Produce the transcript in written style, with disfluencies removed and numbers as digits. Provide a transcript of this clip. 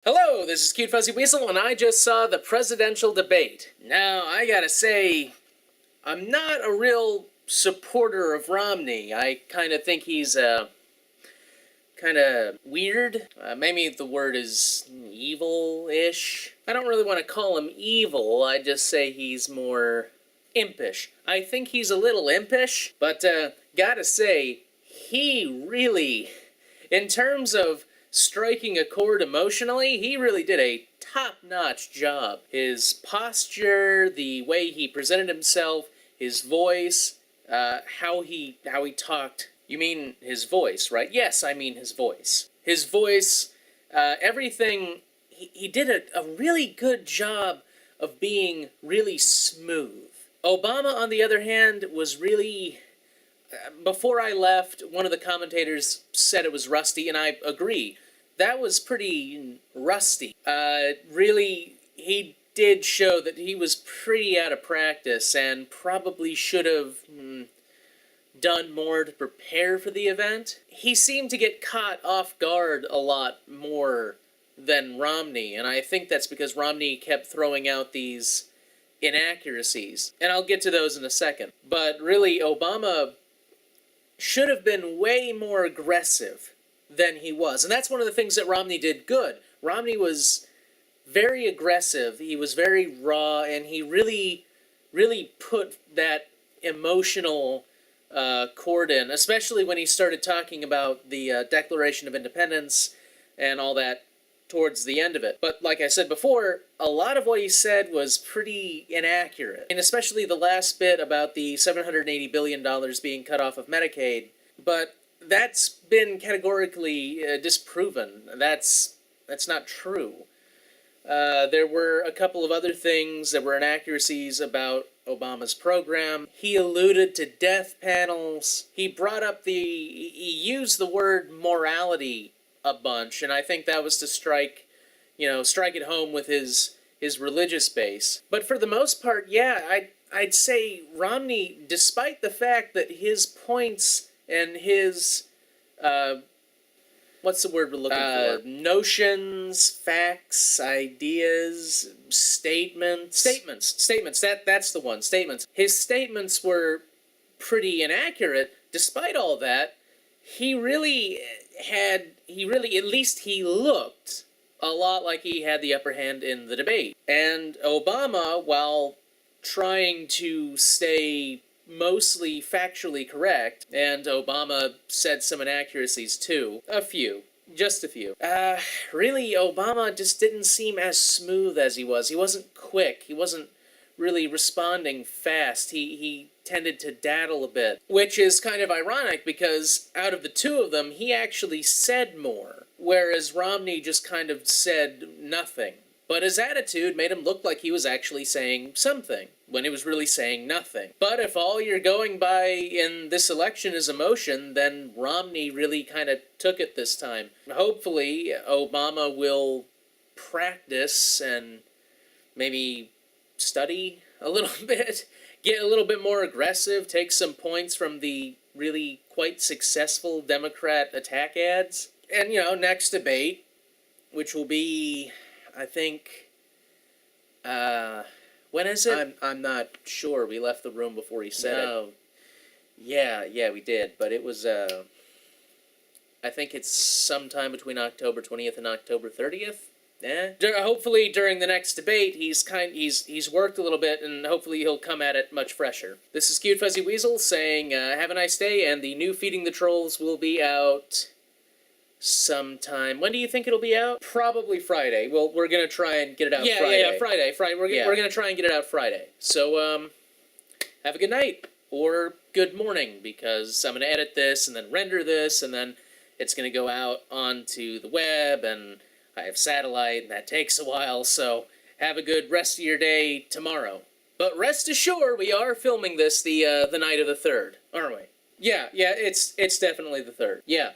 Hello, this is Cute Fuzzy Weasel, and I just saw the presidential debate. Now, I gotta say, I'm not a real supporter of Romney. I kind of think he's, kind of weird. Maybe the word is evil-ish. I don't really want to call him evil, I just say he's more impish. I think he's a little impish, but, gotta say, he really, in terms of striking a chord emotionally, he really did a top-notch job. His posture, the way he presented himself, his voice, how he talked. You mean his voice, right? Yes, I mean his voice. His voice, everything, he did a really good job of being really smooth. Obama, on the other hand, was really... Before I left, one of the commentators said it was rusty, and I agree. That was pretty rusty. Really, he did show that he was pretty out of practice and probably should have done more to prepare for the event. He seemed to get caught off guard a lot more than Romney, and I think that's because Romney kept throwing out these inaccuracies. And I'll get to those in a second. But really, Obama should have been way more aggressive than he was. And that's one of the things that Romney did good. Romney was very aggressive, he was very raw, and he really put that emotional chord in, especially when he started talking about the Declaration of Independence and all that towards the end of it. But like I said before, a lot of what he said was pretty inaccurate. And especially the last bit about the $780 billion being cut off of Medicaid. But that's been categorically disproven. That's not true. There were a couple of other things that were inaccuracies about Obama's program. He alluded to death panels. He brought up he used the word morality a bunch, and I think that was to strike it home with his religious base. But for the most part, yeah, I'd say Romney, despite the fact that his points and his, what's the word we're looking for? Notions, facts, ideas, statements. That's the one, statements. His statements were pretty inaccurate. Despite all that, at least he looked a lot like he had the upper hand in the debate. And Obama, while trying to stay mostly factually correct, and Obama said some inaccuracies too, just a few. Really, Obama just didn't seem as smooth as he was. He wasn't quick, he wasn't really responding fast, he tended to daddle a bit, which is kind of ironic because out of the two of them, he actually said more, whereas Romney just kind of said nothing. But his attitude made him look like he was actually saying something, when he was really saying nothing. But if all you're going by in this election is emotion, then Romney really kind of took it this time. Hopefully, Obama will practice and maybe study a little bit, get a little bit more aggressive, take some points from the really quite successful Democrat attack ads. And, next debate, which will be, I think, when is it? I'm not sure. We left the room before he said it. Yeah, we did. But it was, I think it's sometime between October 20th and October 30th. Hopefully during the next debate, he's worked a little bit, and hopefully he'll come at it much fresher. This is Cute Fuzzy Weasel saying, have a nice day, and the new Feeding the Trolls will be out sometime. When do you think it'll be out? Probably Friday. Well, we're gonna try and get it out Friday. Yeah, Friday. We're gonna try and get it out Friday. So, have a good night, or good morning, because I'm gonna edit this, and then render this, and then it's gonna go out onto the web, and I have satellite, and that takes a while, so have a good rest of your day tomorrow. But rest assured, we are filming this the night of the 3rd, aren't we? Yeah, it's definitely the 3rd. Yeah.